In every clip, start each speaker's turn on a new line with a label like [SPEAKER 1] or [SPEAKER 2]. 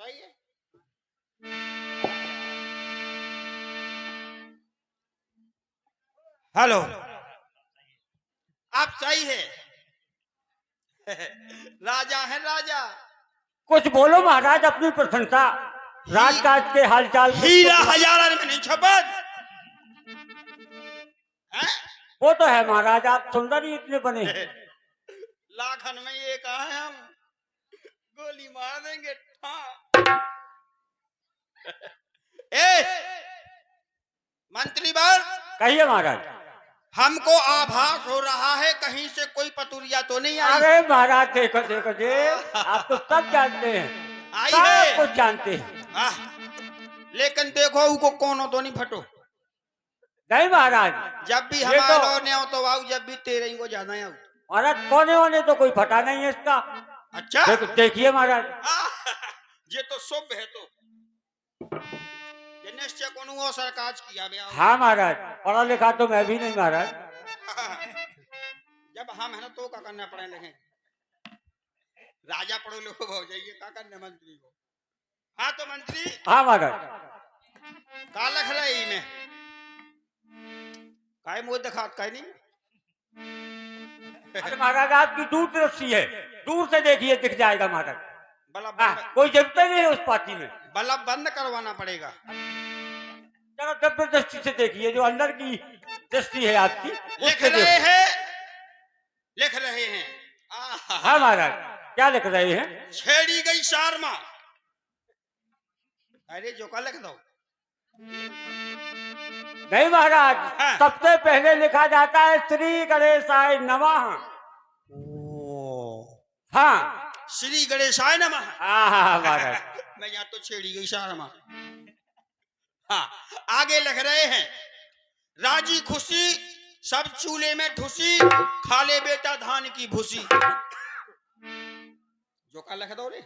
[SPEAKER 1] बताइए। हेलो, आप सही है। राजा है राजा।
[SPEAKER 2] कुछ बोलो महाराज अपनी प्रशंसा, राजकाज के हालचाल कुछ
[SPEAKER 1] हीरा
[SPEAKER 2] तो
[SPEAKER 1] हजारन में नहीं छपत है?
[SPEAKER 2] वो तो है महाराज, आप सुंदर ही इतने बने हैं।
[SPEAKER 1] लाखन में ये कहा है, हम गोली मार देंगे। ए मंत्री बार,
[SPEAKER 2] कहिए महाराज।
[SPEAKER 1] हमको आभास हो रहा है कहीं से कोई पतुरिया तो नहीं आई।
[SPEAKER 2] अरे महाराज देखो देखो जी, आप तो सब जानते हैं,
[SPEAKER 1] आई
[SPEAKER 2] सब
[SPEAKER 1] है।
[SPEAKER 2] कुछ जानते हैं।
[SPEAKER 1] आह, लेकिन देखो उनको कोनो तो नहीं फटो।
[SPEAKER 2] नहीं महाराज,
[SPEAKER 1] जब भी
[SPEAKER 2] ये तो
[SPEAKER 1] हमारे ने आओ तो आओ, जब भी तेरे ही को ज्यादा आओ।
[SPEAKER 2] महाराज कोने होने तो कोई फटा नहीं है इसका।
[SPEAKER 1] अच्छा
[SPEAKER 2] देखिए महाराज।
[SPEAKER 1] ये तो शुभ है। तो ये निश्चय कोनो और सरकार किया गया।
[SPEAKER 2] हाँ महाराज, पढ़ा लिखा तो मैं भी नहीं महाराज।
[SPEAKER 1] जब हम है ना तो क्या करना पड़े लिखे। राजा पढ़ो लिखो हो जाइए, क्या करने मंत्री को। हाँ तो मंत्री,
[SPEAKER 2] हाँ महाराज।
[SPEAKER 1] का लख रही में काय मुंह दिखा काय नहीं।
[SPEAKER 2] अरे महाराज आपकी दूर दृष्टि है, दूर से देखिए दिख जाएगा महाराज।
[SPEAKER 1] बल्ब
[SPEAKER 2] कोई जरूरत नहीं है उस पार्टी में।
[SPEAKER 1] बल्ब बंद करवाना पड़ेगा।
[SPEAKER 2] जरा दिव्य दृष्टि से देखिए, जो अंदर की दृष्टि है आपकी।
[SPEAKER 1] लिख रहे हैं, लिख रहे हैं।
[SPEAKER 2] हाँ महाराज, क्या लिख रहे हैं?
[SPEAKER 1] छेड़ी गई शारमा। अरे जो का लिख दो।
[SPEAKER 2] नहीं महाराज,
[SPEAKER 1] हाँ।
[SPEAKER 2] सबसे पहले लिखा जाता है श्री गणेशाय नमः। हाँ,
[SPEAKER 1] श्री गणेशाय नमः।
[SPEAKER 2] हाँ महाराज।
[SPEAKER 1] मैं यहाँ तो छेड़ी गई शारमा। हाँ, आगे लिख रहे हैं, राजी खुशी सब चूल्हे में ठुसी, खा ले बेटा धान की भूसी। जो का लिख दो रे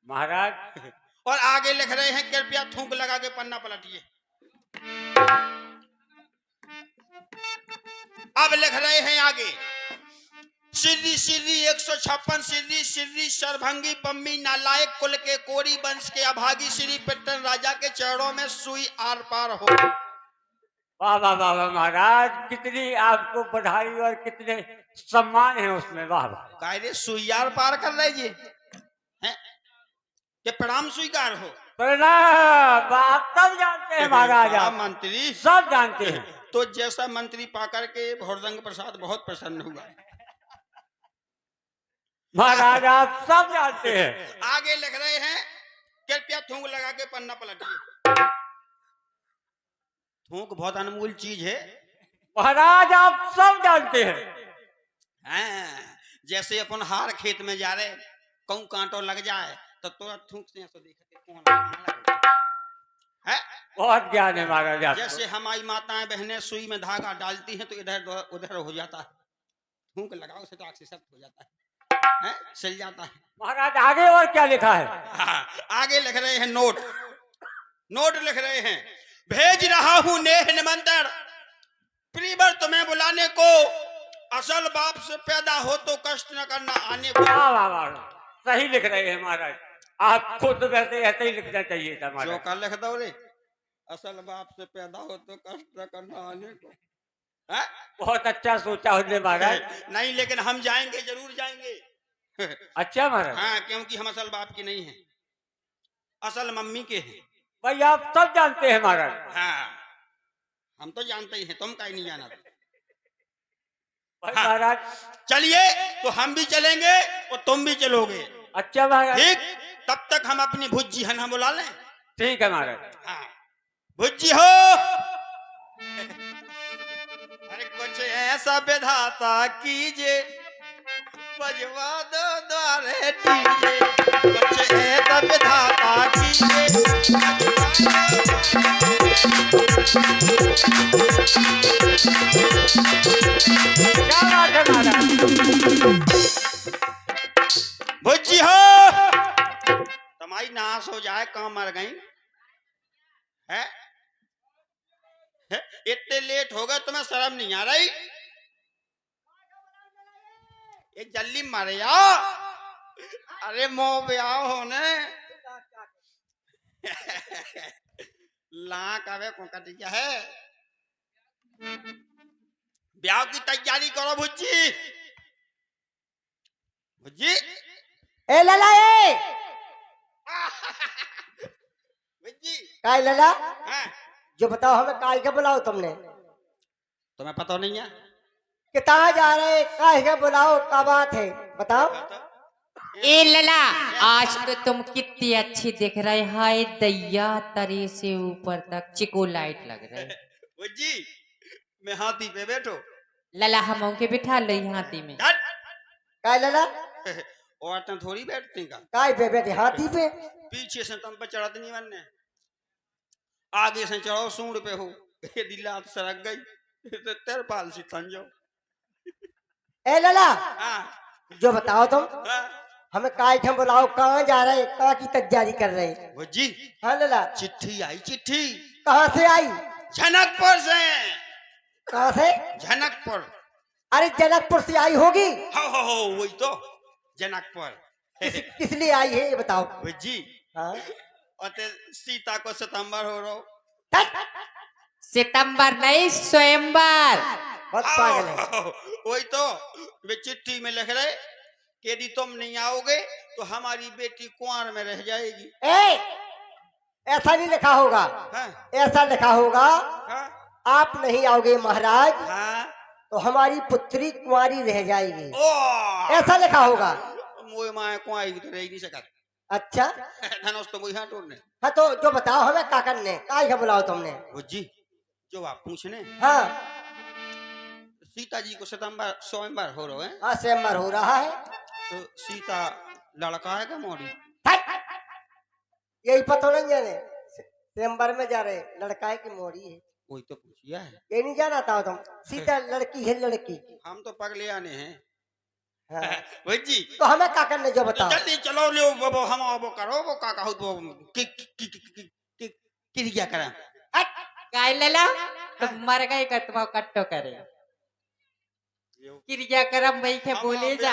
[SPEAKER 2] महाराज।
[SPEAKER 1] और आगे लिख रहे हैं, कृपया थूक लगा के पन्ना पलटिए। अब लिख रहे हैं आगे, सिर्री सिर्री 156 सिर्री सिर्री सरभंगी पम्मी नालायक कुल के कोरी वंश के अभागी श्री पिट्टन राजा के चरणों में सुई आर पार हो।
[SPEAKER 2] वाह वाह वाह वाह महाराज, कितनी आपको बधाई और कितने सम्मान है उसमें। वाह वाह।
[SPEAKER 1] कायरे सुई आर पार कर रहे जी हैं? ये प्रणाम स्वीकार हो।
[SPEAKER 2] प्रणाम, आप सब जानते हैं महाराज, आप
[SPEAKER 1] मंत्री
[SPEAKER 2] सब जानते हैं।
[SPEAKER 1] तो जैसा मंत्री पाकर के भोरदंग प्रसाद बहुत प्रसन्न हुआ।
[SPEAKER 2] महाराज आप सब जानते हैं।
[SPEAKER 1] आगे लिख रहे हैं, कृपया थूक लगा के पन्ना पलटिए। थूक बहुत अनमोल चीज है
[SPEAKER 2] महाराज, आप सब जानते हैं।
[SPEAKER 1] जैसे अपन हार खेत में जा रहे, कहूं कांटो लग जाए तो तुरंत थूक से ऐसा देखते कौन है।
[SPEAKER 2] बहुत ज्ञान है महाराज आपको।
[SPEAKER 1] जैसे हमारी माताएं बहनें सुई में धागा डालती हैं तो इधर उधर हो जाता है, थूक लगाओ से तो आग से सख्त हो जाता है, सिल जाता है।
[SPEAKER 2] महाराज आगे और क्या लिखा है?
[SPEAKER 1] आगे लिख रहे हैं, नोट नोट लिख रहे हैं, भेज रहा हूं नेह निमंत्रण प्रीवर तुम्हें बुलाने को, असल बाप से पैदा हो तो कष्ट न करना आने को।
[SPEAKER 2] वाह वाह वाह, सही लिख रहे हैं महाराज। आपको तो वैसे ऐसे ही लिखना चाहिए था महाराज।
[SPEAKER 1] जो का लिख दो रे, असल बाप से पैदा हो तो कष्ट न करना आने को।
[SPEAKER 2] बहुत अच्छा सोचा उसने महाराज।
[SPEAKER 1] नहीं लेकिन हम जाएंगे, जरूर जाएंगे।
[SPEAKER 2] अच्छा महाराज।
[SPEAKER 1] हाँ, क्योंकि हम असल बाप की नहीं है, असल मम्मी के हैं।
[SPEAKER 2] भाई आप सब जानते हैं महाराज।
[SPEAKER 1] हाँ, हम तो जानते ही हैं, तुम का ही नहीं जाना।
[SPEAKER 2] भाई
[SPEAKER 1] हाँ।
[SPEAKER 2] महाराज
[SPEAKER 1] चलिए तो हम भी चलेंगे और तुम भी चलोगे।
[SPEAKER 2] अच्छा महाराज।
[SPEAKER 1] ठीक, तब तक हम अपनी भुज्जी है ना बुला लें।
[SPEAKER 2] ठीक है महाराज।
[SPEAKER 1] हाँ, भुज्जी हो। अरे कुछ ऐसा विधाता कीजिए, बजवा दो द्वारे कीजिए, कुछ ऐसा विधाता कीजिए।
[SPEAKER 2] क्या बात है महाराज?
[SPEAKER 1] भुज्जी हो, तुम्हारी नाश हो जाए, कहाँ मर गई है? इतने लेट हो गए, तुम्हें शर्म नहीं आ रही? ये जल्दी मर जाओ। अरे मोह ब्याह होने लाख आवे को कटिया है। ब्याह की तैयारी करो भुज्जी। भुज्जी
[SPEAKER 3] ए लला ए
[SPEAKER 1] भुज्जी
[SPEAKER 3] काय लला
[SPEAKER 1] हाँ
[SPEAKER 3] जो बताओ हमें काय के बुलाओ तुमने
[SPEAKER 1] तुम्हें पता नहीं है
[SPEAKER 3] कितना जा रहे काय के बुलाओ का बात है बताओ।
[SPEAKER 4] ए लला आज तो तुम कितनी अच्छी दिख रहे, हाय दैया तरे से ऊपर तक चिको लाइट लग रहे।
[SPEAKER 1] भुज्जी मैं हाथी पे बैठो।
[SPEAKER 4] लला हम के बिठा लो हाथी में।
[SPEAKER 1] हट।
[SPEAKER 3] काय लला
[SPEAKER 1] औरतें थोड़ी बैठती का।
[SPEAKER 3] काय पे बैठे हाथी पे।
[SPEAKER 1] पीछे से तुम पे चढ़त नहीं बनने, आगे से चढ़ो सूंड पे हो। ये दिलात सरक गई तो तिरपाल सी तन जाओ।
[SPEAKER 3] ए लला
[SPEAKER 1] हाँ
[SPEAKER 3] जो बताओ तुम
[SPEAKER 1] हाँ
[SPEAKER 3] हमें काय के बुलाओ कहाँ जा रहे कहाँ की तैयारी कर रहे।
[SPEAKER 1] भुज्जी
[SPEAKER 3] हाँ लला
[SPEAKER 1] चिट्ठी आई चिट्ठी
[SPEAKER 3] कहाँ से आई
[SPEAKER 1] जनकपुर से।
[SPEAKER 3] कहाँ से।
[SPEAKER 1] जनकपुर
[SPEAKER 3] अरे जनकपुर से आई होगी।
[SPEAKER 1] हो वही तो जनकपुर।
[SPEAKER 3] किस लिए आई है ये बताओ।
[SPEAKER 1] भुज्जी
[SPEAKER 3] हाँ
[SPEAKER 1] और ते सीता को सितंबर हो रहा
[SPEAKER 4] सितंबर नहीं स्वयंवर।
[SPEAKER 3] बहुत पागल है।
[SPEAKER 1] वही तो वे चिट्ठी में लिख रहे कि यदि तुम नहीं आओगे तो हमारी बेटी कुंवर में रह जाएगी।
[SPEAKER 3] ए ऐसा नहीं लिखा होगा।
[SPEAKER 1] हाँ
[SPEAKER 3] ऐसा लिखा होगा
[SPEAKER 1] हाँ
[SPEAKER 3] आप नहीं आओगे महाराज
[SPEAKER 1] हाँ
[SPEAKER 3] तो हमारी पुत्री कुंवारी रह जाएगी,
[SPEAKER 1] ओ
[SPEAKER 3] ऐसा लिखा होगा।
[SPEAKER 1] मोए माए कुंवारी तो रह ही नहीं सकत।
[SPEAKER 3] अच्छा
[SPEAKER 1] धनुष तो वही तोड़ने।
[SPEAKER 3] हाँ तो जो बताओ हमें क्या करने काय का बुलाओ तुमने।
[SPEAKER 1] भुज्जी जो आप पूछने
[SPEAKER 3] हाँ
[SPEAKER 1] सीता जी को सितंबर स्वयंवर हो रहे हैं
[SPEAKER 3] हाँ स्वयंवर हो रहा है।
[SPEAKER 1] तो सीता लड़का है क्या मोड़ी।
[SPEAKER 3] यही पता नहीं जाने स्वयंवर में जा रहे लड़का है कि मोरी है
[SPEAKER 1] वही तो पूछिया है।
[SPEAKER 3] ये नहीं जाना था तुम। सीता लड़की है लड़की।
[SPEAKER 1] हम तो पगले आने हैं।
[SPEAKER 3] हाँ।
[SPEAKER 1] भुज्जी
[SPEAKER 3] तो हमें क्या करने जो
[SPEAKER 1] तो
[SPEAKER 3] बताओ।
[SPEAKER 1] जल्दी चलो ले वो हम वो करो वो का कहूँ वो क्रिया करें।
[SPEAKER 4] काय लला तुम मर गए कतवा कट्टो करे क्रियाक्रम वही के बोले जा।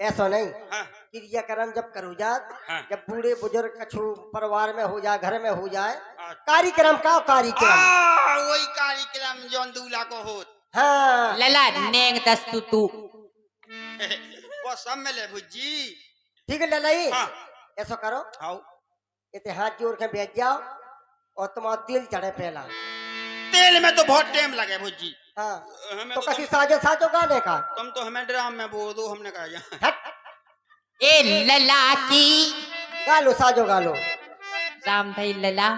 [SPEAKER 3] ऐसा नहीं
[SPEAKER 1] हाँ।
[SPEAKER 3] क्रियाक्रम जब करो जा
[SPEAKER 1] हाँ।
[SPEAKER 3] जब बूढ़े बुजुर्ग कछु परिवार में हो जाए घर में हो जाए
[SPEAKER 1] अच्छा।
[SPEAKER 3] कार्यक्रम का कार्यक्रम।
[SPEAKER 1] वही कार्यक्रम जो दूल्हा को हो।
[SPEAKER 3] हाँ
[SPEAKER 4] लला नेंग दस्तु तू
[SPEAKER 1] वो सब में ले भुज्जी।
[SPEAKER 3] ठीक है ललाई
[SPEAKER 1] हाँ।
[SPEAKER 3] ऐसा करो
[SPEAKER 1] आओ
[SPEAKER 3] हाथ जोड़ के बैठ जाओ और तुम्हारा तेल चढ़े पहला।
[SPEAKER 1] तेल में तो बहुत टाइम लगे भुज्जी।
[SPEAKER 3] हाँ
[SPEAKER 1] हमें
[SPEAKER 3] तो
[SPEAKER 1] तो
[SPEAKER 3] कसी साजो साजो गाने का।
[SPEAKER 1] तुम तो हमें ड्राम में बोल दो हमने कहा यहाँ।
[SPEAKER 3] हट
[SPEAKER 4] ए लला की
[SPEAKER 3] गालो साजो गालो।
[SPEAKER 4] राम भाई लला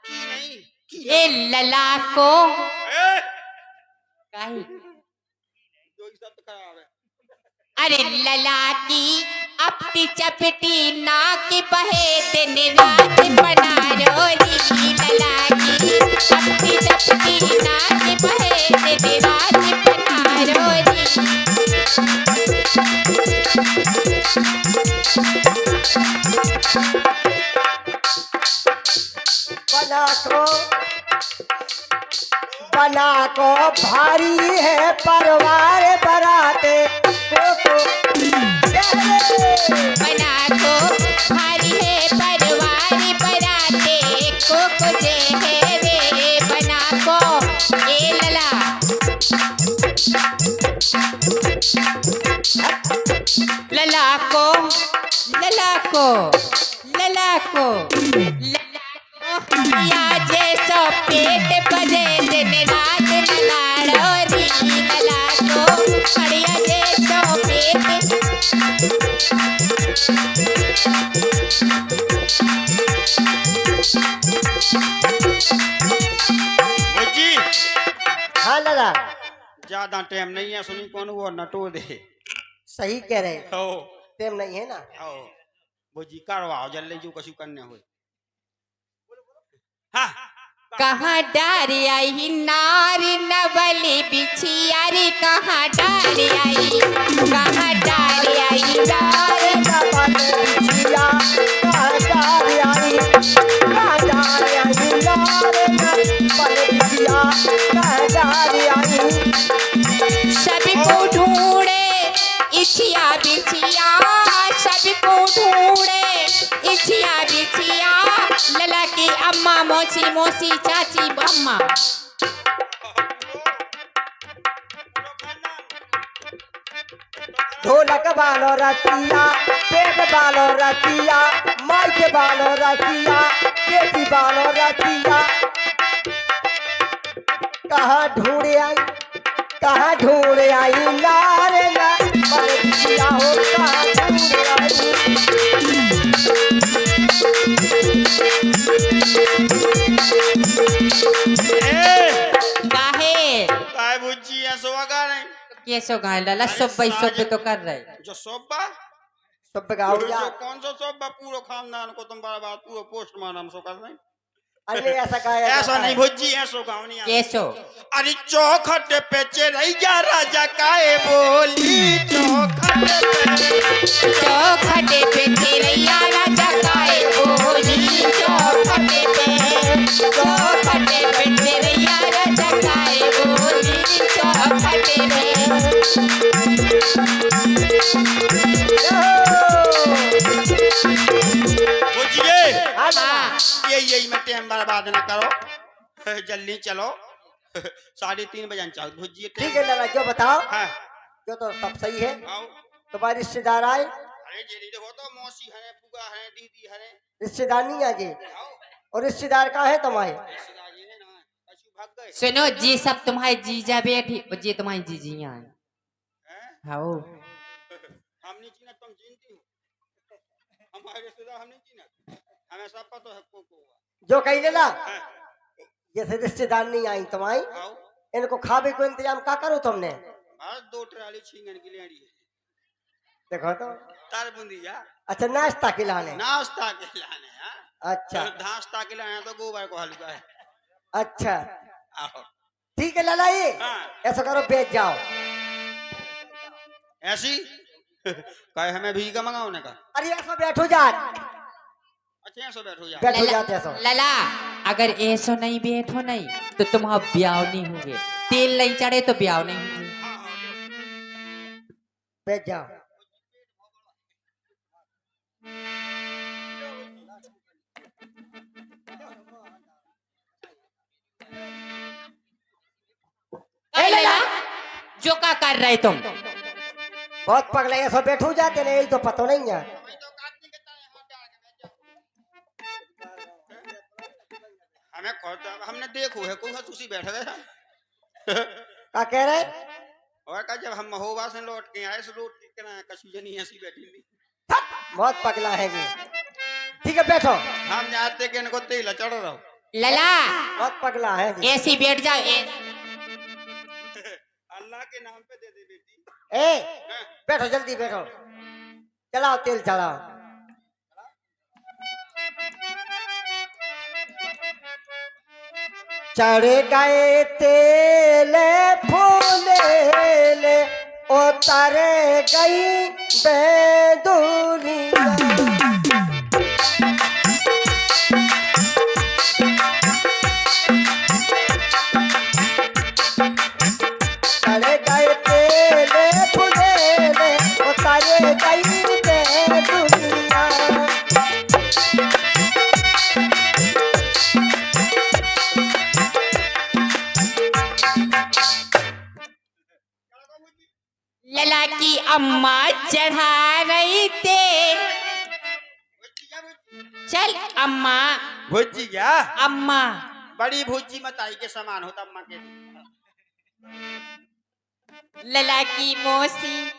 [SPEAKER 1] की नहीं की
[SPEAKER 4] ए लला को
[SPEAKER 1] ए!
[SPEAKER 4] काहे
[SPEAKER 1] जो ही शब्द खराब है।
[SPEAKER 4] अरे लला की अपनी चपटी नाक बहे दिन रात बना रोली लला की अपनी चपटी नाक बहे दिन रात बना रोली।
[SPEAKER 3] बना को भारी है परिवार बराते
[SPEAKER 4] बना को भारी है परिवार बराते को जे है रे बना को ए लला लला को लला को लला को या जैसो पेट बजे दिन रात ललाड़ो री लला को बढ़िया जैसो पेट।
[SPEAKER 1] भुज्जी
[SPEAKER 3] हाँ लला
[SPEAKER 1] ज्यादा टाइम नहीं है सुनी कौन वो नटो दे।
[SPEAKER 3] सही कह रहे
[SPEAKER 1] हो
[SPEAKER 3] टाइम नहीं है ना।
[SPEAKER 1] आओ भुज्जी करवाओ जल्दी जो कछु करने हो। हाँ
[SPEAKER 4] कहाँ डार आई नार नवली बिछियारी कहाँ डार आई कहाँ डार आई नार सबको ढूंढे इछिया बिछिया सबको ढूंढे इछिया की अम्मा मौसी मौसी चाची अम्मा
[SPEAKER 3] ढोलक बालो रतिया, पेट बालो रतिया, माई के बालो रतिया, बेटी बालो रतिया। कहाँ ढूंढे आई, कहाँ ढूंढे आई नारे ना परतिया हो, कहाँ ढूंढे आई।
[SPEAKER 4] काहे
[SPEAKER 1] काय बुज्जी ऐसो आगा नहीं
[SPEAKER 4] कैसो गाय लला सब भाई सब तो कर रहे
[SPEAKER 1] जो सोबा
[SPEAKER 3] सब गाओ जा।
[SPEAKER 1] जो कौन सा सोबा पूरा खानदान को तुम बार पूरा पोस्ट मारम सो कर रहे
[SPEAKER 3] अरे ऐसा गाया
[SPEAKER 1] ऐसा नहीं भुज्जी ऐसो गाँव नहीं आता।
[SPEAKER 4] कैसो
[SPEAKER 1] अरे चौखट पे चिरैया राजा काए बोली
[SPEAKER 4] चौखटे पे चिरैया राजा गाए बोली चौखटे पे चिरैया राजा गाए बोली चौखटे पे
[SPEAKER 1] बुझिए
[SPEAKER 4] हाँ
[SPEAKER 1] यही में टाइम बर्बाद ना करो जल्दी चलो 3:30 बजे चल भुजिए
[SPEAKER 3] ठीक है लाला, जो बताओ
[SPEAKER 1] हाँ
[SPEAKER 3] जो तो सब सही है।
[SPEAKER 1] आओ
[SPEAKER 3] तुम्हारे रिश्तेदार आए,
[SPEAKER 1] अरे जी देखो तो मौसी है पुगा है दीदी है
[SPEAKER 3] रिश्तेदार नहीं आजे।
[SPEAKER 1] आओ
[SPEAKER 3] और रिश्तेदार कहाँ है तुम्हारे?
[SPEAKER 1] रिश्तेदारी है ना पशु भाग गए
[SPEAKER 4] सुनो जी सब तुम्हारे जीजा बैठी और जी तुम्हारी जीजी आए
[SPEAKER 1] हैं
[SPEAKER 4] हाँ
[SPEAKER 1] हम नहीं चीना तुम चिंती हो हमारे रिश्तेदार हम नहीं चीना हमें सब पता है को
[SPEAKER 3] जो कही लेला
[SPEAKER 1] हाँ
[SPEAKER 3] जैसे रिश्तेदार नहीं आई तुम्हारी,
[SPEAKER 1] आओ
[SPEAKER 3] इनको खावे को इंतजाम का करो तुमने?
[SPEAKER 1] बस 2 ट्राली छींगन की लेनी है
[SPEAKER 3] देखो तो
[SPEAKER 1] तार बूंदी या
[SPEAKER 3] अच्छा नाश्ता खिलाने।
[SPEAKER 1] नाश्ता के लाने हाँ
[SPEAKER 3] अच्छा
[SPEAKER 1] नाश्ता के लाने तो गोबर को हल्का है
[SPEAKER 3] अच्छा
[SPEAKER 1] आओ
[SPEAKER 3] ठीक है लाला, ये
[SPEAKER 1] हाँ
[SPEAKER 3] ऐसा करो बेच जाओ।
[SPEAKER 1] ऐसी कहे हमें भी का मंगाओ ने का
[SPEAKER 3] अरे ऐसा बैठो जात,
[SPEAKER 1] अच्छा ऐसा बैठो जा
[SPEAKER 3] बैठो जाते ऐसा।
[SPEAKER 4] लला अगर ऐसो नहीं बैठो नहीं तो तुम्हारा ब्याह नहीं होंगे तेल नहीं चढ़े तो ब्याह नहीं होंगे
[SPEAKER 3] बैठ जाओ।
[SPEAKER 4] ए लला जो का कर रहे तुम
[SPEAKER 3] बहुत पगले ऐसा बैठो जाते नहीं, यही तो पता नहीं है।
[SPEAKER 1] हमें हमने देखो है कोई तुसी बैठ गए
[SPEAKER 3] क्या कह रहे?
[SPEAKER 1] और का जब हम महोबा से लौट के आए से लौट के ना कछु जनी ऐसी बैठी थी
[SPEAKER 3] बहुत पगला है ये। ठीक है बैठो।
[SPEAKER 1] हम जाते के इनको तेल चढ़ रहा हूँ
[SPEAKER 4] लला
[SPEAKER 3] बहुत पगला है ये।
[SPEAKER 4] ऐसी बैठ जाओ
[SPEAKER 1] अल्लाह के नाम पे दे दे बेटी
[SPEAKER 3] ए बैठो जल्दी बैठो, चलाओ तेल चलाओ। चढ़ गए तेल फूले उतर गई बेदुनिया। चढ़ गए तेल फूले उतर गई बेदुनिया।
[SPEAKER 4] लला की अम्मा चढ़ा रही तेल चल अम्मा
[SPEAKER 1] भुजी क्या
[SPEAKER 4] अम्मा
[SPEAKER 1] बड़ी भुजी मताई के समान होता अम्मा के
[SPEAKER 4] लला की मौसी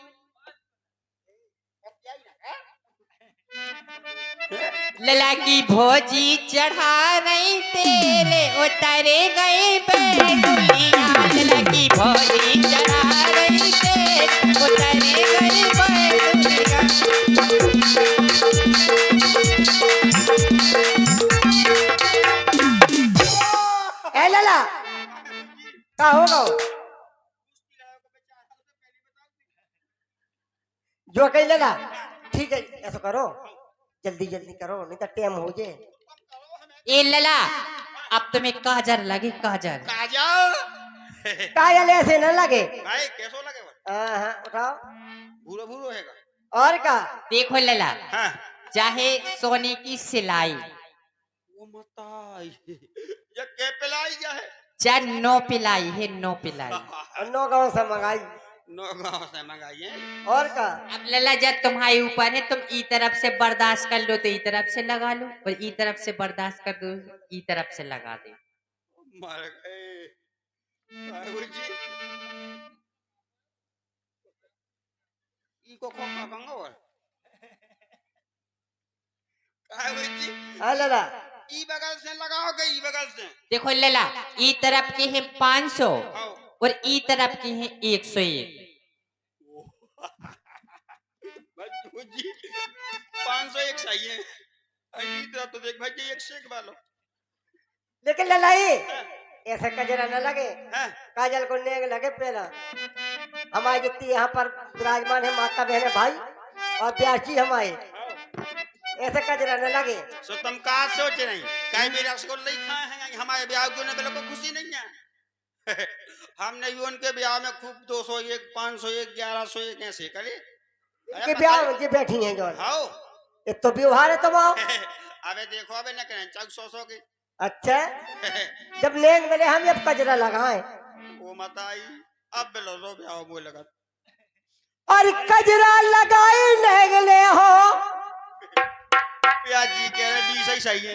[SPEAKER 4] लला की भौजी चढ़ा रही तेल उतरे गई बेडुलिया। लला की भौजी चढ़ा रही तेल उतरे गई बेडुलिया।
[SPEAKER 3] ए लला क्या होगा? जो कही लेला ठीक है, ऐसा करो जल्दी जल्दी करो नहीं तो टाइम हो जाए।
[SPEAKER 4] ए लला अब तुम्हें काजर लगे काजर
[SPEAKER 1] काजल
[SPEAKER 3] कायल ऐसे न लगे।
[SPEAKER 1] भाई कैसो लगे वो
[SPEAKER 3] हाँ उठाओ।
[SPEAKER 1] भूरो भूरो हैगा
[SPEAKER 3] और का
[SPEAKER 4] देखो लला
[SPEAKER 1] हाँ
[SPEAKER 4] चाहे सोने की सिलाई
[SPEAKER 1] ओ मताई ये के पिलाई जा है
[SPEAKER 4] जा नो पिलाई है, नो पिलाई।
[SPEAKER 3] अन्नो गांव से मंगाई।
[SPEAKER 1] नो गांव से मंगाइए
[SPEAKER 3] और का
[SPEAKER 4] अब लला जब तुम्हारे ऊपर है, तुम ई तरफ से बर्दाश्त कर लो तो ई तरफ से लगा लो, और ई तरफ से बर्दाश्त कर दो ई तरफ से लगा दे।
[SPEAKER 1] मर गए बाबू जी ई को खोखा गंगा और बाबू जी
[SPEAKER 3] हाँ लला
[SPEAKER 1] ई बगल से लगाओगे ई बगल से
[SPEAKER 4] देखो लला, ई तरफ के हैं 500
[SPEAKER 1] आओ
[SPEAKER 4] और ई तरफ के हैं 101।
[SPEAKER 1] बाबू जी 501 सही है अभी तो देख भाई जी 101 वालों
[SPEAKER 3] लेकिन ललाई ऐसा कजरा न लगे,
[SPEAKER 1] हैं
[SPEAKER 3] काजल को नेग लगे पहला। हमारी जितनी यहाँ पर विराजमान है माता बहन भाई और ब्यासी हमारे, ऐसे कजरा न लगे।
[SPEAKER 1] सो तुम का सोच रही काहे मेरा रसगुल्ला ही खाए हैं हमारे ब्याह को ने को खुशी नहीं है हमने भी उनके ब्याह में खूब 201 501 1101 ऐसे करे
[SPEAKER 3] ये ब्याह ये बैठी हैं जो
[SPEAKER 1] आओ
[SPEAKER 3] ये तो व्यवहार है तुम आओ।
[SPEAKER 1] अबे देखो अबे न करें चौक 100 के
[SPEAKER 3] अच्छा जब नेग मिले हम जब कजरा लगाए
[SPEAKER 1] वो मताई अब बेलो रो ब्याह बोल लगा
[SPEAKER 3] और कजरा लगाई नेग ले हो।
[SPEAKER 1] ब्याह जी कह रहे 20 ही सही है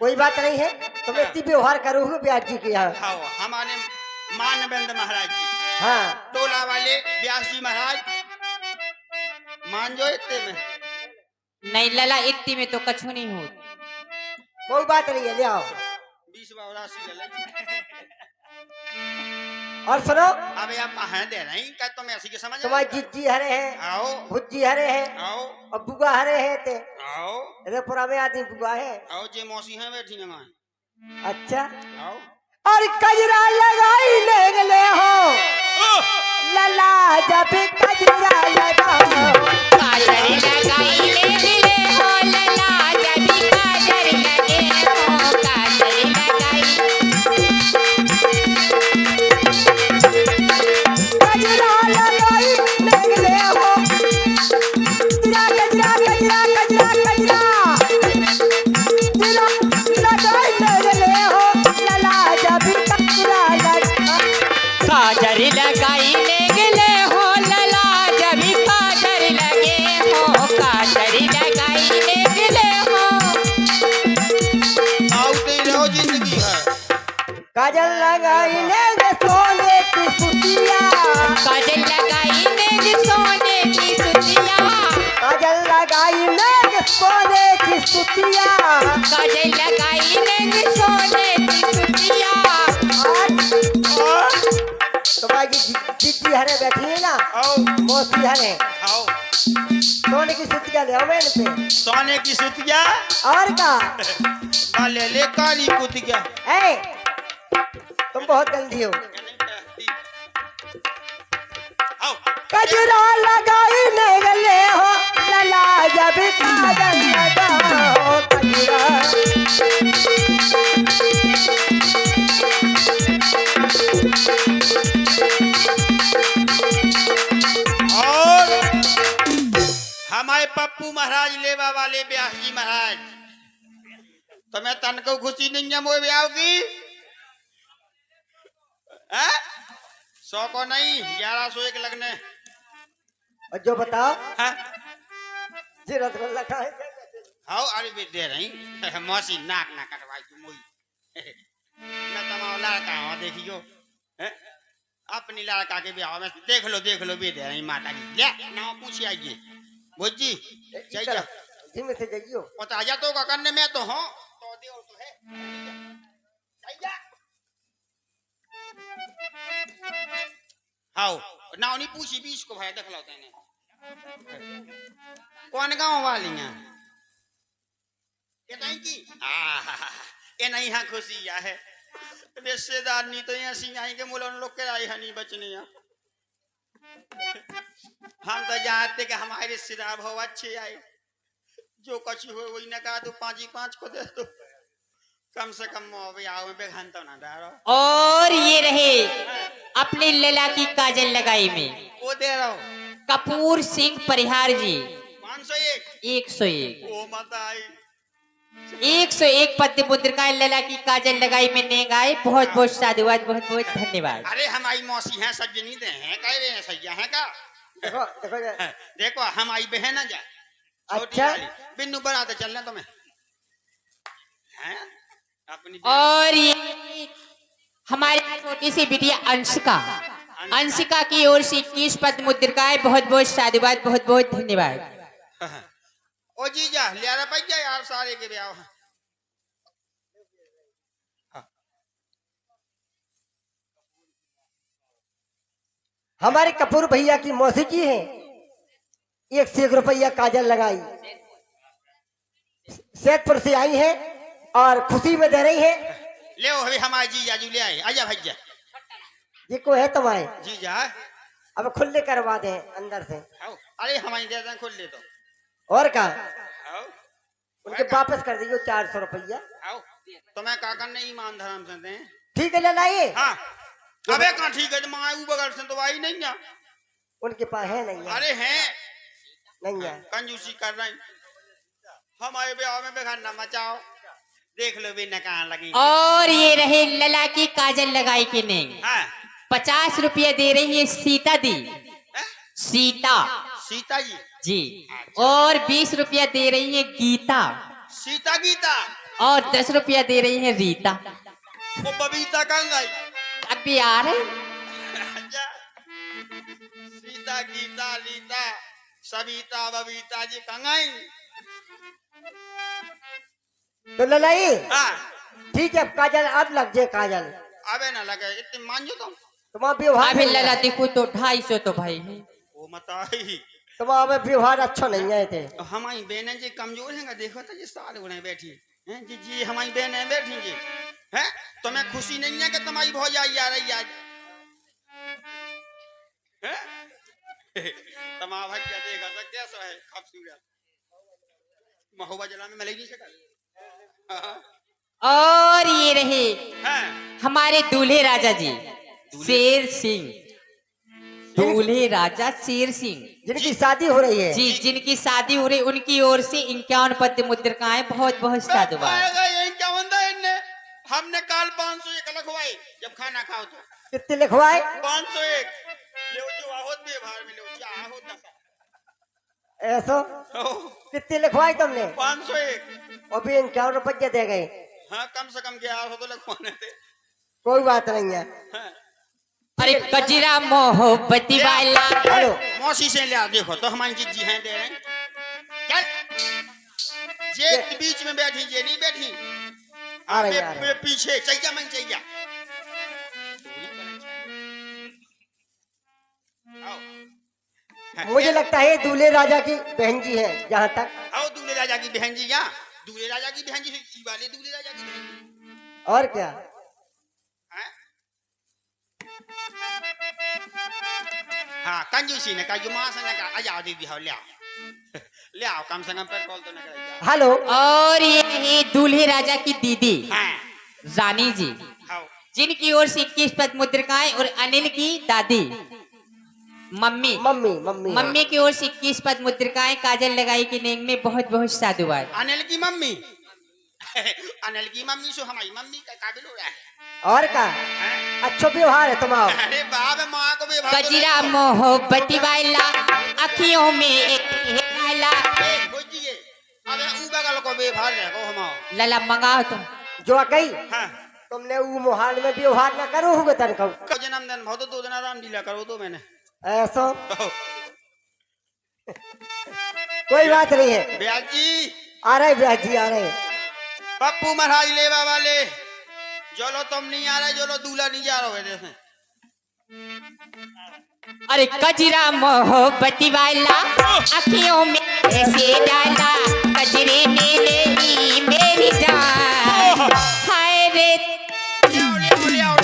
[SPEAKER 3] कोई बात नहीं है, तुम इतनी व्यवहार करोगे ब्याह जी के यहाँ।
[SPEAKER 1] आओ हमारे मानवेंद्र महाराज जी
[SPEAKER 3] हाँ
[SPEAKER 1] टोला वाले व्यास जी महाराज मान जो इतने में
[SPEAKER 4] नहीं लला, इतनी में तो कछु नहीं हो।
[SPEAKER 3] कोई बात नहीं है, ले आओ
[SPEAKER 1] 20 राशि ले ले
[SPEAKER 3] और सुनो
[SPEAKER 1] अबे आप कहाँ दे रहे हैं क्या तुम ऐसी के समझ
[SPEAKER 3] तुम्हारी जिज्जी हरे हैं,
[SPEAKER 1] आओ
[SPEAKER 3] भुज्जी हरे हैं
[SPEAKER 1] आओ
[SPEAKER 3] और बुआ हरे हैं ते
[SPEAKER 1] आओ
[SPEAKER 3] रेपुरा में आदमी बुआ है।
[SPEAKER 1] आओ जे मौसी हैं बैठी हैं वहाँ
[SPEAKER 3] अच्छा
[SPEAKER 1] आओ
[SPEAKER 3] और कजरा लगाई नेग ले हो लला जब कजरा लगाओ।
[SPEAKER 4] काजर लगाई ले दिले हो लला, जब काजर लगे हो काजर लगाई।
[SPEAKER 3] कजरा लगाई नेग ले हो कजरा कजरा कजरा कजरा कजरा कजरा लगाई नेग ले हो लला जब कजरा लगा।
[SPEAKER 4] काजर लगाई ले गले हो लला, जब काजर लगे हो काजर लगाई ले गले हो।
[SPEAKER 1] आओ तेरी रहो जिंदगी है
[SPEAKER 3] काजल लगाई नेग सोने की सुतिया,
[SPEAKER 4] काजल लगाई ले सोने की सुतिया,
[SPEAKER 3] काजल लगाई नेग सोने की सुतिया।
[SPEAKER 4] काजल लगाई ले सोने की सुतिया।
[SPEAKER 3] तुम्हारी जिद्दी हरे बैठी है ना
[SPEAKER 1] आओ
[SPEAKER 3] मौसी हरे
[SPEAKER 1] आओ
[SPEAKER 3] सोने की सुतिया ले आओ इन पे।
[SPEAKER 1] सोने की सुतिया
[SPEAKER 3] और का
[SPEAKER 1] ले ले काली कुतिया
[SPEAKER 3] ए तुम बहुत गंदी हो।
[SPEAKER 1] आओ
[SPEAKER 3] कजरा लगाई नेग ले हो लला जब काजल लगाओ कजरा।
[SPEAKER 1] और हमारे पप्पू महाराज लेवा वाले ब्याह जी महाराज तुम्हें तन को खुशी नहीं है मोए ब्याह की 100 को नहीं 1101 लगने
[SPEAKER 3] और जो बताओ
[SPEAKER 1] हैं?
[SPEAKER 3] जी रसगुल्ला खाए
[SPEAKER 1] हाँ अरे भी दे रही मौसी नाक ना कटवाई तू मोई मैं तमाम लड़का हूँ देखियो हैं? अपनी लड़का के ब्याह में देख लो भी दे रही माता की ले ना पूछी आइए भोजी चाहिए
[SPEAKER 3] जी में से जाइयो।
[SPEAKER 1] पता जा तो का करने में तो हूँ तो दे और तो है चाहिए हाँ ना नहीं पूछी 20 को भाई देख लो तेने कौन गाँव वाली हैं ये नहीं की ये नहीं है खुशी या है रिश्तेदार नहीं तो यहाँ सिंह आएंगे मुलन लोग के आए हैं नहीं बचने यहाँ हम तो जानते कि हमारे रिश्तेदार बहुत अच्छे आए जो कुछ हो वही ना कहा तो 5 को दे दो कम से कम आओ बेघन तो ना डालो।
[SPEAKER 4] और ये रहे अपने लला की काजल लगाई में
[SPEAKER 1] वो दे रहा हूँ
[SPEAKER 4] कपूर सिंह परिहार जी
[SPEAKER 1] 501
[SPEAKER 4] 101।
[SPEAKER 1] ओ मत आई
[SPEAKER 4] 101 पद्म मुद्रिकाएं लला की काजल लगाई मैंने गाए। बहुत बहुत साधुवाद, बहुत बहुत धन्यवाद।
[SPEAKER 1] अरे हमारी मौसी हैं सज्जनी दे हैं कह रहे हैं सैया हैं का
[SPEAKER 3] देखो देखो
[SPEAKER 1] देखो हमारी बहन ना जा छोटी
[SPEAKER 3] अच्छा।
[SPEAKER 1] वाली बिन्नू बनाते चलना तुम्हें हैं अपनी
[SPEAKER 4] और ये हमारी छोटी सी बिटिया अंशिका, अंशिका की ओर से 21 पद्म मुद्रिकाएं। बहुत बहुत साधुवाद, बहुत बहुत धन्यवाद।
[SPEAKER 1] ओ जीजा लिया पैसा यार सारे के ब्याह
[SPEAKER 3] हमारे कपूर भैया की मौसी जी है, 101 रुपया काजल लगाई, सैदपुर से आई है और खुशी में दे रही है।
[SPEAKER 1] ले अभी हमारे जीजा जी ले आए आजा भैया
[SPEAKER 3] ये को है तुम्हारे,
[SPEAKER 1] जीजा
[SPEAKER 3] अब खुले करवा दे अंदर से।
[SPEAKER 1] आओ अरे हमारी दे दें खुल ले तो
[SPEAKER 3] और का
[SPEAKER 1] आओ
[SPEAKER 3] उनके वापस कर दीजिए 400 रुपया।
[SPEAKER 1] आओ तुम्हें का करने ईमान धर्म से दें
[SPEAKER 3] ठीक है ले लाइए।
[SPEAKER 1] हाँ अबे कहाँ ठीक है माँ बगल से तो आई नहीं है
[SPEAKER 3] उनके पास है नहीं है,
[SPEAKER 1] अरे हैं
[SPEAKER 3] नहीं है।
[SPEAKER 1] कंजूसी कर रहे हैं हमारे ब्याह में बेखाना मचाओ देख लो भी न कहाँ लगी
[SPEAKER 4] और ये रहे लला की काजल लगाई के नहीं।
[SPEAKER 1] हाँ
[SPEAKER 4] 50 रुपया दे रही है सीता दी,
[SPEAKER 1] हैं?
[SPEAKER 4] सीता
[SPEAKER 1] सीता जी
[SPEAKER 4] जी। और 20 रुपया दे रही है गीता,
[SPEAKER 1] सीता गीता
[SPEAKER 4] और 10 रुपया दे रही है रीता।
[SPEAKER 1] वो बबीता कहाँ गई
[SPEAKER 4] अब भी आ रहे।
[SPEAKER 1] अच्छा सीता गीता रीता सविता बबीता जी कहाँ गई
[SPEAKER 3] तो ले लाइए।
[SPEAKER 1] हाँ
[SPEAKER 3] ठीक है काजल अब लग जाए काजल।
[SPEAKER 1] अबे ना लगे इतने मान जो
[SPEAKER 3] तुम्हारा व्यवहार
[SPEAKER 4] अभी
[SPEAKER 3] नहीं है।
[SPEAKER 4] लला देखो तो 250 तो भाई है।
[SPEAKER 1] वो मत आई
[SPEAKER 3] तुम्हारा व्यवहार अच्छा नहीं है थे।
[SPEAKER 1] हमारी बहनें जी कमजोर हैं देखो तो जी साल उन्हें बैठी हैं जी जी हमारी बहनें बैठी जी हैं तुम्हें खुशी नहीं है कि तुम्हारी भौजाई आ रही आज हैं तमाम भाई क्या देखा था कैसा है खूबसूरत महोबा जला में मिलेगी नहीं सकल
[SPEAKER 4] और ये रहे
[SPEAKER 1] हैं
[SPEAKER 4] हमारे दूल्हे राजा जी शेर सिंह, दूल्हे राजा शेर सिंह
[SPEAKER 3] जिनकी शादी हो रही है।
[SPEAKER 4] जी, जिनकी शादी हो रही उनकी ओर से 51 पद्म मुद्रिकाएं। बहुत बहुत साधुवाद।
[SPEAKER 1] पाएगा यही क्या बंदा इनने हमने काल 501 लिखवाई जब खाना खाओ तो
[SPEAKER 3] कितने लिखवाए?
[SPEAKER 1] 501 ले जो आहोत व्यवहार में ले क्या आहोत दसा
[SPEAKER 3] ऐसा कितने लिखवाए तुमने?
[SPEAKER 1] 501
[SPEAKER 3] और भी 51 रुपये दे गए।
[SPEAKER 1] हाँ कम से कम क्या हो तो लिखवाने थे
[SPEAKER 3] कोई बात नहीं है।
[SPEAKER 1] हाँ।
[SPEAKER 4] अरे कजरा मोहब्बती वाला।
[SPEAKER 3] हेलो
[SPEAKER 1] मौसी से लिया देखो तो हमारी जीजी हैं दे रहे हैं चल जे बीच में बैठी जे नहीं बैठी
[SPEAKER 3] आ रही आ रही।
[SPEAKER 1] पीछे चाहिए मैं चाहिए आओ
[SPEAKER 3] मुझे लगता है दूल्हे राजा की बहन जी है जहाँ तक।
[SPEAKER 1] आओ दूल्हे राजा की बहन जी यहाँ दूल्हे राजा की बहन जी वाले दूल्हे राजा की बहन जी
[SPEAKER 3] और क्या
[SPEAKER 1] हैं? हाँ कंजूसी ने कहा जुमा से ने कहा आ जाओ दीदी हो ले आओ ले आओ कम से कम पेट्रोल तो न करेगा
[SPEAKER 3] हेलो
[SPEAKER 4] और ये रही दूल्हे राजा की दीदी
[SPEAKER 1] हाँ
[SPEAKER 4] रानी जी,
[SPEAKER 1] आओ
[SPEAKER 4] जिनकी ओर से 21 पद्म मुद्रिकाएं। और अनिल की दादी मम्मी
[SPEAKER 3] मम्मी मम्मी
[SPEAKER 4] मम्मी की ओर से 21 पद्म मुद्रिकाएं काजल लगाई की नेंग में। बहुत बहुत साधुवाद।
[SPEAKER 1] अनिल की मम्मी अनिल की मम्मी सो हमारी मम्मी का काबिल हो रहा है
[SPEAKER 3] और का
[SPEAKER 1] हैं?
[SPEAKER 3] अच्छा व्यवहार है तुम्हारा।
[SPEAKER 1] अरे बाप माँ को भी भाग
[SPEAKER 4] कजरा मोहब्बती वाला अखियों में एक काला।
[SPEAKER 1] बुझिए अबे ऊ बगल को बेभार है को हम
[SPEAKER 4] लला मंगाओ तुम।
[SPEAKER 3] जो कही
[SPEAKER 1] हां
[SPEAKER 3] तुमने वो मोहाल में व्यवहार न करो होगे तन को।
[SPEAKER 1] जन्मदिन बहुत दो दिन आराम दिला करो तो मैंने
[SPEAKER 3] ऐसा कोई बात नहीं है।
[SPEAKER 1] ब्याज जी
[SPEAKER 3] आ रहे ब्याज जी आ रहे।
[SPEAKER 1] पप्पू महाराज लेवा वाले जोलो तुम नहीं आ रहे जोलो दूल्हा नहीं जा रहे जैसे
[SPEAKER 4] अरे कजरा मोहब्बती वाला अखियों में ऐसे डाला कजरे ने ले ली मेरी जान। हाय रे
[SPEAKER 1] ले आओ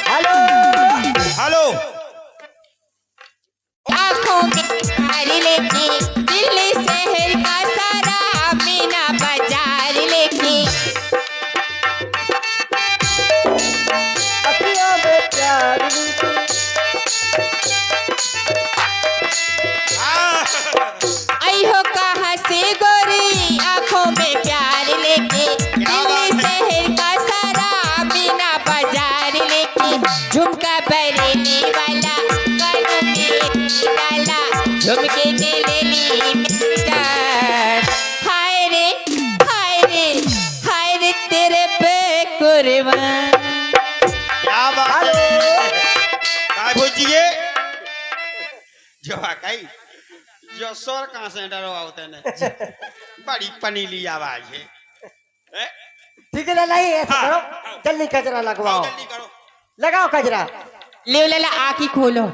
[SPEAKER 3] हेलो
[SPEAKER 1] हेलो
[SPEAKER 4] आँखों में हार लेके दिल्ली शहर का सारा मीना बाजार लेके
[SPEAKER 3] अखियों में
[SPEAKER 4] झुमके ने ले ली मेरी जान। हाय रे हाय रे हाय रे तेरे पे कुर्बान।
[SPEAKER 1] क्या बात है काय भुजिए जो कई जो सोर कहां से डरो होते ने बड़ी पनीली आवाज है हैं?
[SPEAKER 3] ठीक है ललाई ऐसा
[SPEAKER 1] हाँ,
[SPEAKER 3] करो जल्दी कचरा लगवाओ
[SPEAKER 1] आओ जल्दी करो
[SPEAKER 3] लगाओ कचरा
[SPEAKER 4] ले लला आँखी खोलो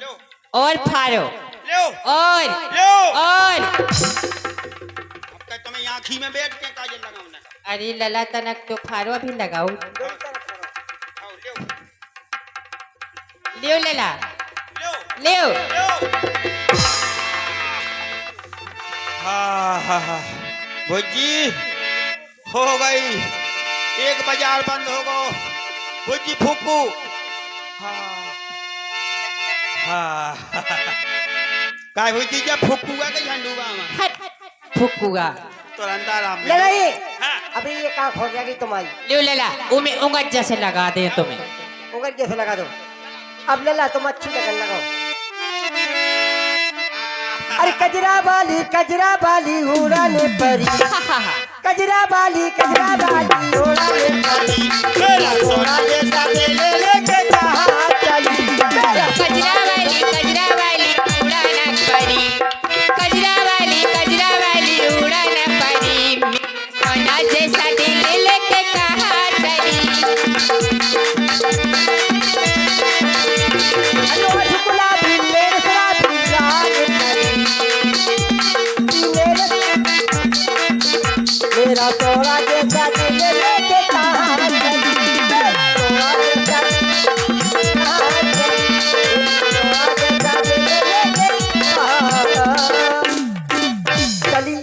[SPEAKER 1] लो
[SPEAKER 4] और फाड़ो
[SPEAKER 1] लो
[SPEAKER 4] और
[SPEAKER 1] लो
[SPEAKER 4] और।
[SPEAKER 1] अब तक तुम्हें आँखी में बैठ के काजल लगाऊं ना
[SPEAKER 4] अरे लला तनक तो फाड़ो अभी लगाओ।
[SPEAKER 1] आओ लो
[SPEAKER 4] लियो लला
[SPEAKER 1] लो
[SPEAKER 4] लियो।
[SPEAKER 1] लो हाँ भुजी हो गई एक बाजार बंद हो गो भुजी फूकू हाँ काय भुजी जब फूकूगा तो झंडूगा में
[SPEAKER 4] हट फुकुगा।
[SPEAKER 1] तो अंधारा में
[SPEAKER 3] ललाई
[SPEAKER 1] हाँ
[SPEAKER 3] अभी ये कहाँ खोल जाएगी तुम्हारी
[SPEAKER 4] लियो लला उमे उंगत जैसे लगा दे तुम्हें।
[SPEAKER 3] उंगली कैसे लगा दो अब लला तुम अच्छी लगन लगाओ। अरे कजरा बाली उड़ाने परी कजरा बाली उड़ाने परी
[SPEAKER 1] मेरा सोना जैसा दिल लेके कहाँ
[SPEAKER 3] चली मेरा
[SPEAKER 4] कजरा वाली उड़ाना परी। कजरा वाली उड़ाना परी। सोना जैसा दिल लेके कहाँ चली।
[SPEAKER 3] अरे गुलाबी मेरे शराबी जान मेरा तोरा जैसा दिल लेके कहाँ चली मेरा तोरा जैसा दिल लेके कहाँ चली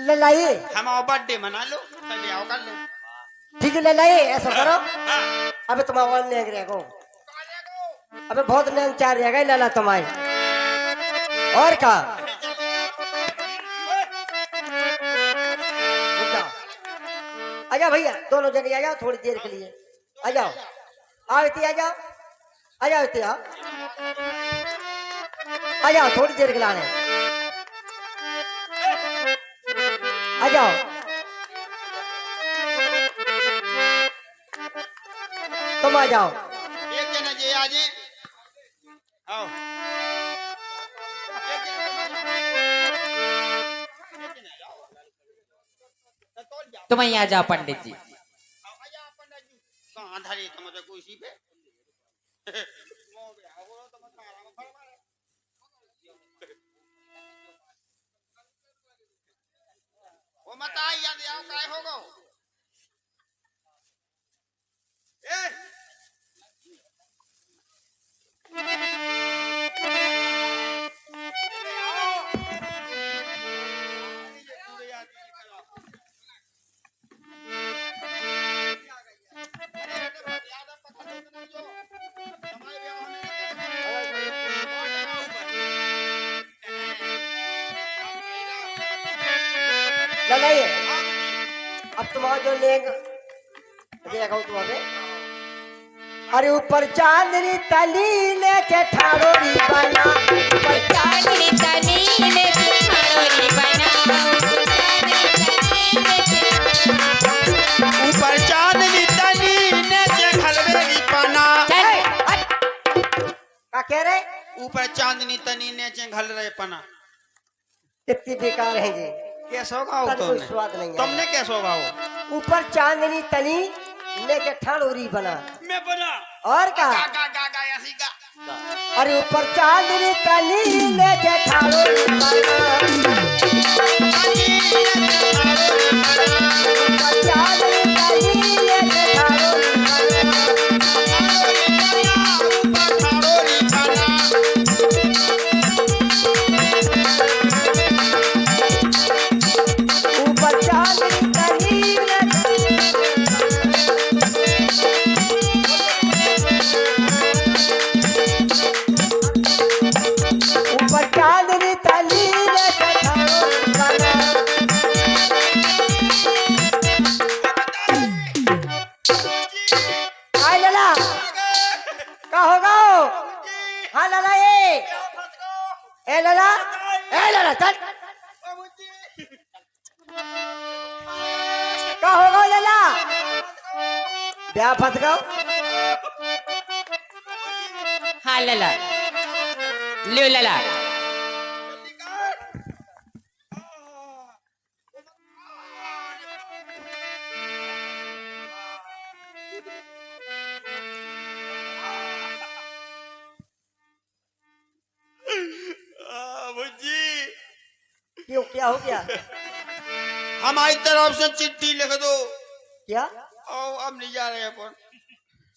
[SPEAKER 3] ललाई
[SPEAKER 1] हम आओ बर्थडे मना लो चलिए आओ कर लो
[SPEAKER 3] ठीक है ललाई ऐसा करो
[SPEAKER 1] हाँ
[SPEAKER 3] अबे तुम आवाज नहीं गिरे को अबे बहुत नैन चार रहेगा लला तुम्हारी और का आ जाओ भैया दोनों जने आ जाओ थोड़ी देर के लिए आ जाओ आओ इतनी आ जाओ इतनी आ जाओ थोड़ी देर के लाने आ जाओ तुम आ जाओ
[SPEAKER 1] एक जना जे आ जाए आओ एक जना तुम आ जाओ। तो तोल जाओ
[SPEAKER 4] तुम यहाँ जाओ पंडित जी।
[SPEAKER 1] आओ आ जाओ पंडित जी कहाँ धरे तुम तो कोई सी पे मो बे आओ तुम थारा में फड़ मारे वो मत आई याद आओ काय होगो ए
[SPEAKER 3] ललाई अब तुम्हारा जो लेंग देखा तुम अबे अरे ऊपर चांदनी तली लेके ठाड़ोरी बना ऊपर
[SPEAKER 4] चांदनी तनी ने खाड़ोरी बना।
[SPEAKER 1] ऊपर चांदनी तनी ने हलवेरी पना
[SPEAKER 3] का कह रहे
[SPEAKER 1] ऊपर चांदनी तनी ने घल रहे पना
[SPEAKER 3] कितनी बेकार है जी
[SPEAKER 1] कैसे होगा
[SPEAKER 3] तन कोई
[SPEAKER 1] तुमने
[SPEAKER 3] स्वाद नहीं है
[SPEAKER 1] तुमने कैसे होगा वो
[SPEAKER 3] ऊपर चांदनी तनी लेके ठाड़ोरी बना
[SPEAKER 1] मैं बना
[SPEAKER 3] और का
[SPEAKER 1] गा गा गा गा ऐसी गा
[SPEAKER 3] अरे ऊपर चांदनी तनी लेके ठाड़ोरी बना ऊपर चांदनी तनी लेके ठाड़ोरी ऊपर चांदनी तनी ऊपर चांदनी तनी लेके ठाड़ोरी बना आय लला का होगा हाँ लला ए लला चल का होगा लला ब्याह फंस गओ
[SPEAKER 4] हाँ लला लियो लला
[SPEAKER 1] भुज्जी
[SPEAKER 3] क्यों क्या हो गया
[SPEAKER 1] हमारी तरफ से चिट्ठी लिख दो
[SPEAKER 3] क्या
[SPEAKER 1] और अब नहीं जा रहे अपन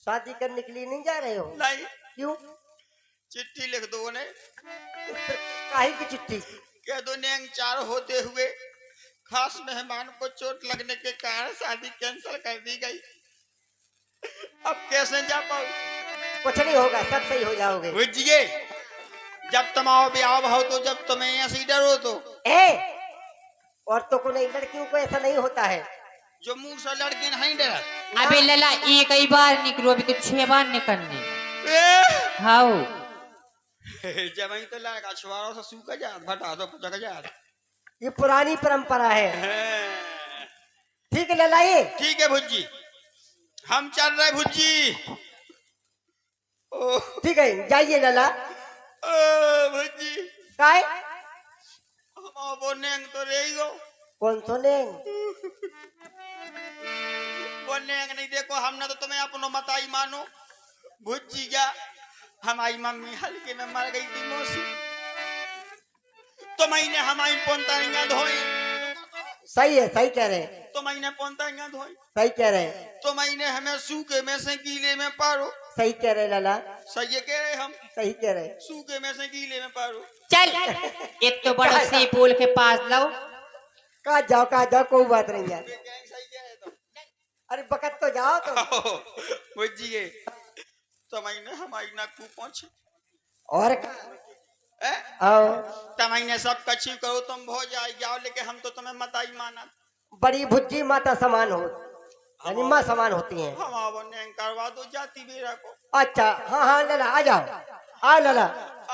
[SPEAKER 3] शादी करने के लिए नहीं जा रहे हो
[SPEAKER 1] नहीं
[SPEAKER 3] क्यों
[SPEAKER 1] चिट्ठी लिख दो उन्हें
[SPEAKER 3] काहे की चिट्ठी
[SPEAKER 1] कह दो नेंग चार होते हुए खास मेहमान को चोट लगने के कारण शादी कैंसिल कर दी गई। अब कैसे जा पाओ?
[SPEAKER 3] कुछ नहीं होगा सब सही हो जाओगे
[SPEAKER 1] बुझिए जब तुम आओ ब्याह भाव तो जब तुम्हें ऐसे ही डरो तो
[SPEAKER 3] ए औरतों को नहीं लड़कियों को ऐसा नहीं होता है
[SPEAKER 1] जो मुंह से लड़की नहीं डरा
[SPEAKER 4] अबे लला एक ही बार निकलो अभी तो 6 बार निकलने हाँ
[SPEAKER 1] जब वही तो लड़का छुआरों से सूखा जा भटा दो जग जा
[SPEAKER 3] ये पुरानी परंपरा है ठीक है ललाइए
[SPEAKER 1] ठीक है भुज्जी हम चल रहे भुज्जी
[SPEAKER 3] ठीक है जाइए लला
[SPEAKER 1] भुज्जी
[SPEAKER 3] काय
[SPEAKER 1] हम वो नेंग तो रही गो
[SPEAKER 3] कौन सो नेंग
[SPEAKER 1] वो नेंग नहीं देखो हमने तो तुम्हें अपनो मताई मानो भुज्जी जा हमारी मम्मी हल्के में मर गई थी मौसी तो मैंने हमारी पोंताइयां धोई
[SPEAKER 3] सही है सही कह रहे हैं
[SPEAKER 1] तो मैंने पोंताइयां धोई
[SPEAKER 3] सही कह रहे हैं
[SPEAKER 1] तो मैंने हमें सूखे में से गीले में पारो
[SPEAKER 3] सही कह रहे लला
[SPEAKER 1] सही कह रहे हम
[SPEAKER 3] सही कह रहे
[SPEAKER 1] सूखे में से गीले में पारो
[SPEAKER 4] चल एक तो बड़ो से पुल के पास लाओ
[SPEAKER 3] कहा जाओ कोई बात नहीं है
[SPEAKER 1] सही कह रहे तुम
[SPEAKER 3] अरे बकत तो जाओ तो
[SPEAKER 1] बुझिए तो मैंने हमारी नाकू पहुंचे
[SPEAKER 3] और आओ
[SPEAKER 1] तो मैंने सब कच्ची करो तुम भो जाओ लेकिन हम तो तुम्हें मताई माना
[SPEAKER 3] बड़ी भुज्जी माता समान हो यानी माँ समान होती हैं
[SPEAKER 1] हम आवो ने करवा दो जाति बेरा को
[SPEAKER 3] अच्छा हाँ हाँ लला आ जाओ आ लला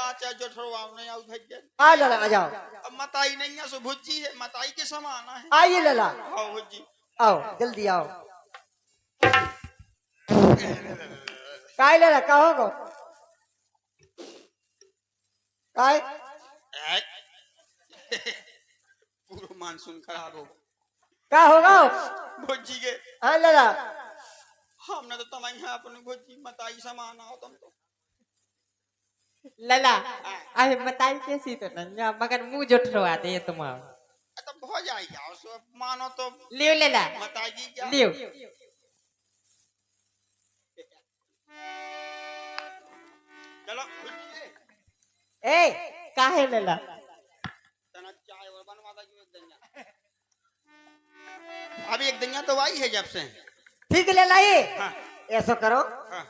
[SPEAKER 1] अच्छा जो ठरवाओ नहीं आउ भैया
[SPEAKER 3] आ लला आ जाओ
[SPEAKER 1] अब मताई नहीं है सो भुज्जी है मताई के समान है
[SPEAKER 3] आइए लला
[SPEAKER 1] आओ भुज्जी
[SPEAKER 3] आओ जल्दी आओ काय लला कहो गो काय
[SPEAKER 1] पूरा मानसून खराब हो
[SPEAKER 3] का होगा
[SPEAKER 1] भुज्जी के
[SPEAKER 3] हाँ लला
[SPEAKER 1] हमने तो तुम्हें यहाँ अपनी भुज्जी मताई समान आओ तुम तो
[SPEAKER 4] लला अरे बताई कैसी तो नंगा मगर मुंह जुठरवा दे तुम्हारा
[SPEAKER 1] तो भो जाएगी आओ सो मानो तो
[SPEAKER 4] लियो लला
[SPEAKER 1] मताई क्या
[SPEAKER 4] लियो
[SPEAKER 1] चलो भुज्जी
[SPEAKER 3] ए काहे लला
[SPEAKER 1] तना चाय और बनवा दा एक दनिया अभी एक दनिया तो आई है जब से
[SPEAKER 3] ठीक है लला ये
[SPEAKER 1] हाँ
[SPEAKER 3] ऐसा करो
[SPEAKER 1] हाँ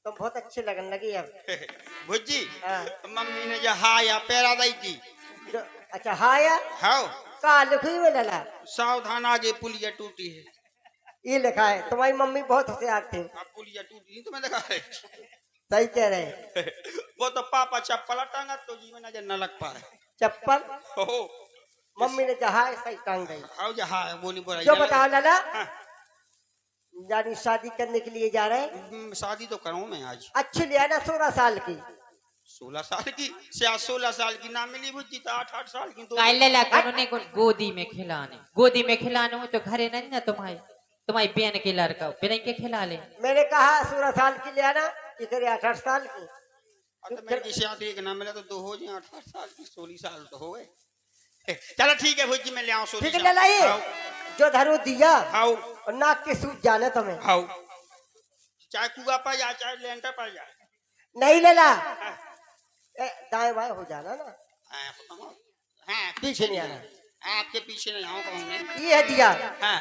[SPEAKER 3] तुम बहुत अच्छी लगन लगी अब
[SPEAKER 1] भुज्जी
[SPEAKER 3] हाँ
[SPEAKER 1] मम्मी ने जो हाँ या पैरा दी थी
[SPEAKER 3] अच्छा हाँ या
[SPEAKER 1] हाँ
[SPEAKER 3] का लिखी हुई लला
[SPEAKER 1] सावधान आगे पुलिया टूटी है
[SPEAKER 3] ये लिखा है तुम्हारी मम्मी बहुत होशियार थी
[SPEAKER 1] अब पुलिया टूटी नहीं तुम्हें देखा है
[SPEAKER 3] सही कह रहे हैं
[SPEAKER 1] वो तो पापा चप्पल टांगा तो जी में नजर न लग पाए
[SPEAKER 3] चप्पल
[SPEAKER 1] हो
[SPEAKER 3] मम्मी ने कहा सही टांग गई
[SPEAKER 1] आओ जा हाँ वो नहीं बोला
[SPEAKER 3] जो बताओ लला
[SPEAKER 1] हाँ।
[SPEAKER 3] यानी शादी करने के लिए जा रहे हैं
[SPEAKER 1] शादी तो करूँ मैं आज
[SPEAKER 3] अच्छी लिया ना 16 साल की
[SPEAKER 1] 16 साल की से 16 साल की ना मिली भुज्जी तो 8 साल की तो
[SPEAKER 4] काय लला उन्होंने गोदी में खिलाने हो तो घरे नहीं ना तुम्हारी बहन के लड़का बिना के खिला ले
[SPEAKER 3] मैंने कहा 16 साल की लिया ना ये करे 18 साल की
[SPEAKER 1] तो मेरी शादी एक ना मिला तो 2 हो जाए 18 साल की 16 साल तो हो गए चलो ठीक है भुज्जी मैं ले आऊँ 16
[SPEAKER 3] ठीक है लला ये जो धरो दिया
[SPEAKER 1] आओ
[SPEAKER 3] और नाक के सूट जाने तुम्हें
[SPEAKER 1] आओ चाहे कुआ पर जा चाहे लेंटर पर जा
[SPEAKER 3] नहीं लेला दाएं बाएं हो जाना ना
[SPEAKER 1] हाँ
[SPEAKER 3] पीछे नहीं आना
[SPEAKER 1] आपके पीछे नहीं आऊँ कहूँ
[SPEAKER 3] ये है दिया
[SPEAKER 1] हाँ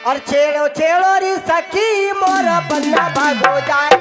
[SPEAKER 3] और छेड़ो छेड़ो री सखी मोरा बन्ना भागो जाए